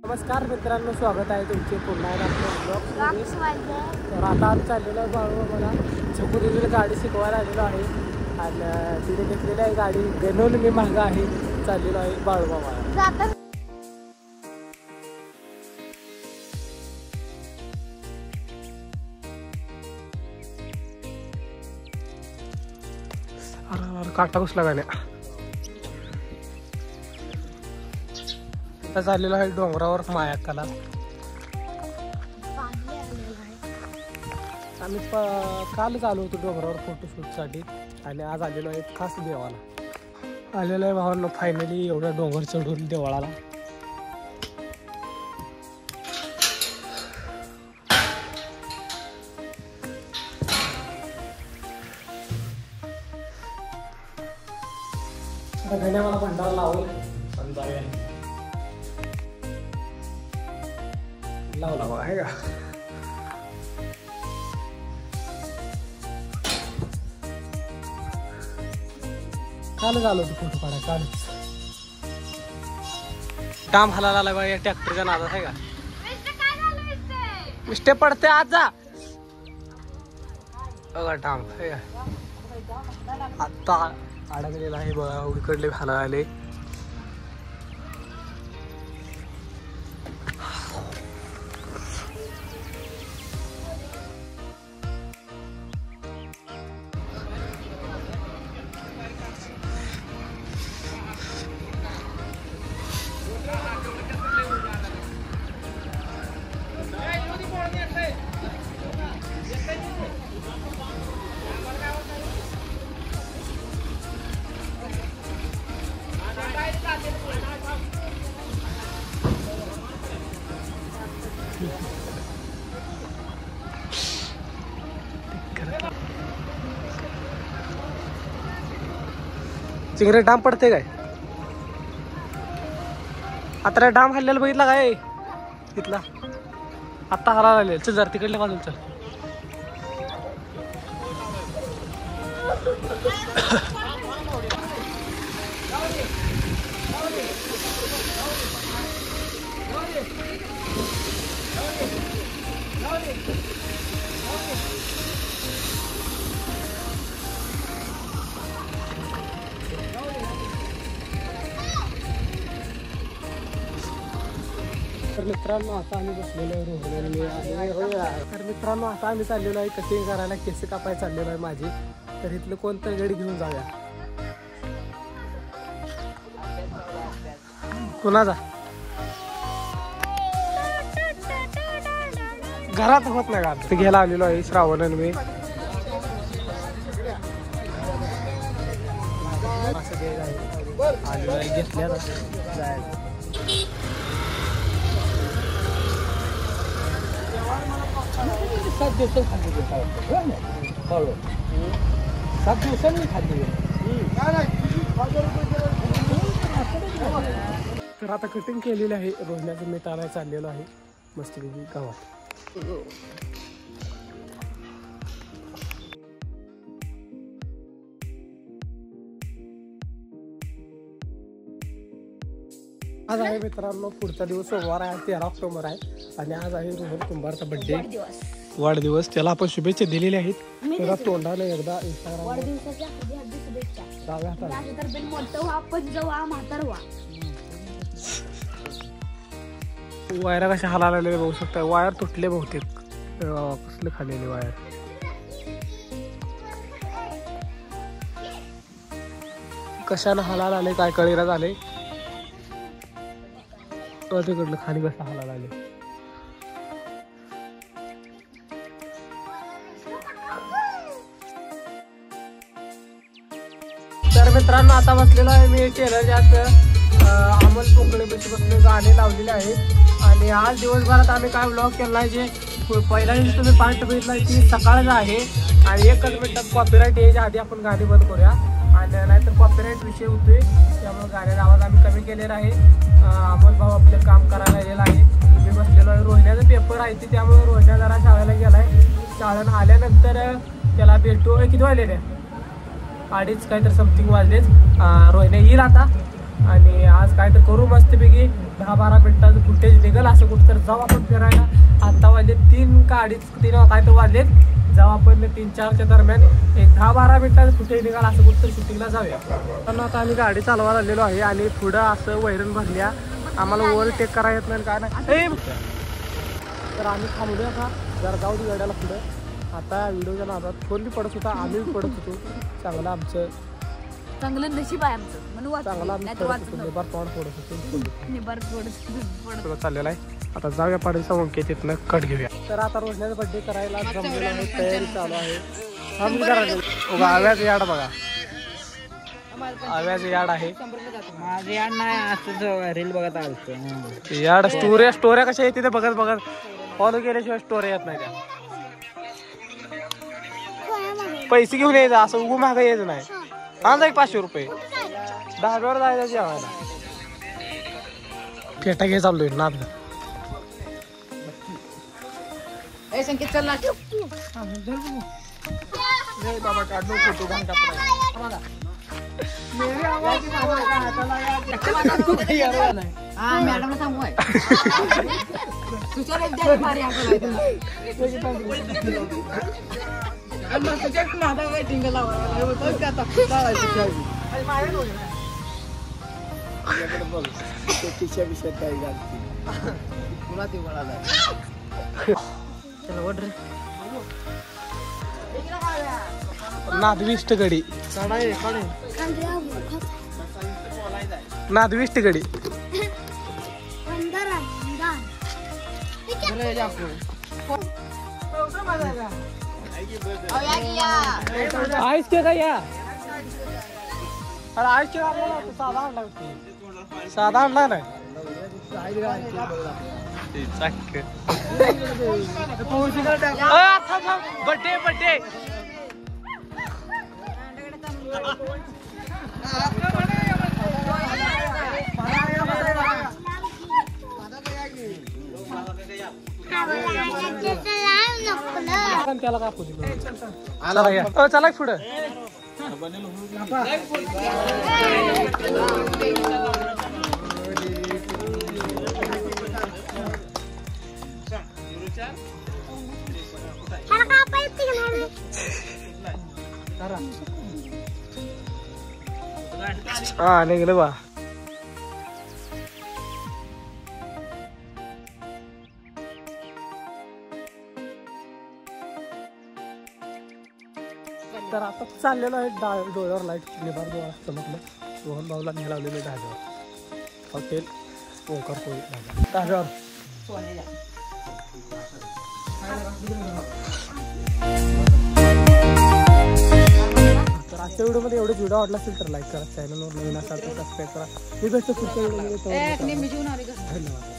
नमस्कार मित्रांनो, स्वागत आहे तुमचे पुन्हा एकदा आपल्या ब्लॉग. तर आता आज चाललेलं आहे बाळू मला छकुलीला गाडी शिकवायला आलेलो आहे आणि तिने घेतलेली आहे गाडी गणवून मी मागं आहे. चाललेलो आहे बाळू बाबा. काटा घुसला गाण्या. आता चाललेलो आहे डोंगरावर मायाकाला. आम्ही कालच आलो होतो डोंगरावर फोटोशूटसाठी आणि आज आलेलो आहे खास देवाला. आलेलो आहे भावांनो फायनली एवढ्या डोंगर चढून देवळाला. घड्या मला भंडारा लावून लावला बघा आहे का. कालच आलो होतो फोटो काढा. कालच टाम हलायला आला बघा या ट्रॅक्टरच्या नादात आहे का. मिस्टे पडते आज जा बघा टाम आहे का. आता अडकलेला आहे बघा उडकडले खाला आले. चिंगरे डाम पडते काय. आता डाम खाल्लेला बघितला काय तिथला. आता हला लागले चल जर तिकडल्या बाजून चल. तर मित्रांनो आता आम्ही बसलेलो आहे. तर मित्रांनो आता आम्ही चाललेलो आहे कटिंग करायला. केस कापायला चाललेलो आहे माझी. तर इथलं कोणतं गडी घेऊन जाऊया. कुणाचा घरात होत नाही का. ते घ्यायला आलेलो आहे श्रावण आणि मी. आलेलो आहे घेतल्या जायला. 7 दिवसांनी खाल्ली. 7 दिवसांनी खाल्ली. तर आता कटिंग केलेली आहे. रोजण्याचं मीठ आणायला चाललेलो आहे मस्तपैकी गावात. आज आहे मित्रांनो पुढचा दिवस सोमवार आहे. 13 ऑक्टोबर आहे आणि आज आहे रोहन कुंभारचा बर्थडे वाढदिवस. त्याला आपण शुभेच्छा दिलेल्या आहेत. त्याला तोंडाने एकदा इंस्टाग्राम वायरा कशा हलायला बघू शकता. वायर तुटले बहुतेक. कसले खाल्लेले वायर. कशाला हलायला आले काय कळेना झाले. तिकडलं खाली कसं हलायला आले. तर मित्रांनो आता बसलेलो आहे मी टेलरच्यात. अमोल पोकळे बशी बसले गाणे लावलेले आहेत आणि आज दिवसभरात आम्ही काय ब्लॉग केला आहे. जे पहिल्या दिवशी तुम्ही पार्ट बघितला ती सकाळचा आहे आणि 1 मिनिटात कॉपीराईट यायच्या आधी आपण गाणी बंद करूया आणि नाहीतर कॉपीराईट विषय होतोय. त्यामुळे गाण्याचा आवाज आम्ही कमी केलेला आहे. अमोल भाऊ आपलं काम करायला गेलेला आहे. मी बसलेलो आहे. रोहिण्याचा पेपर आहे ते त्यामुळे रोहिण्या जरा शाळेला गेला आहे. शाळेनं आल्यानंतर त्याला भेटू. किती वाजले रे 2:30 काहीतरी समथिंग वाजलेच. रोहिण्या येईल आता आणि आज काय तर करू मस्तपैकी 10-12 मिनिटाचं फुटेज निघेल असं कुठं तर जाऊ आपण फिरायला. आता वाजले 3 का 2:30 काय तर वाजलेत. जाऊ आपण 3-4च्या दरम्यान एक 10-12 मिनिटाचं फुटेज निघाल असं कुठं तर शूटिंगला जाऊया. पण आता आम्ही गाडी चालवायला आलेलो आहे आणि पुढं असं वैरण भरल्या आम्हाला ओव्हरटेक करायला येत नाही काय नाही. तर आम्ही थांबलो आता जरा जाऊ दे गाड्याला पुढं. आता व्हिडिओच्या नादात फोन बी पडत होता आम्ही बी पडत होतो. चांगलं आमचं चांगलं नशीब आहे आमचं म्हणून चांगला आम्ही निबार तोंड पडत चाललेला आहे. आता जाऊया पाडीचा वंके तिथनं कट घेऊया. तर आता रोजण्याचा बड्डे करायला जमलेला आहे तयारी चालू आहे. आव्याच याड बघा आव्याच याड आहे माझं याड नाही असं रील बघत आलतो याड. स्टोऱ्या कशा आहेत तिथे बघत बघत फॉलो केल्याशिवाय स्टोऱ्या येत नाही त्या. पैसे घेऊन यायचं असं उगू महागा यायचं नाही. आणजा एक 500 रुपये 10 वेळा जायचं जेवायला. फेटा घे चाललोय नाद संकेत चल बाबा काढलो फोटो घाण कापडा. मॅडमला सांगू नादविष्ट गडी नादविष्ट गडी आईस के काय या अरे आईस के साधा आणला साधा आणला नाही. बड्डे बड्डे त्याला कापू चला पुढं. हा निघलं बा. तर आता चाललेलो आहे डोळ्यावर लाईट निभार डोळा चमकलं. रोहन भाऊला नेलावलेलं ढाब्यावर हॉटेल ओंकार पोळी ढाब्यावर. तर आजच्या व्हिडिओमध्ये एवढे व्हिडिओ आवडला असेल तर लाईक करा. चॅनलवर नवीन असाल तर सबस्क्राईब करा. मी भेटतो पुढच्या व्हिडिओमध्ये. धन्यवाद.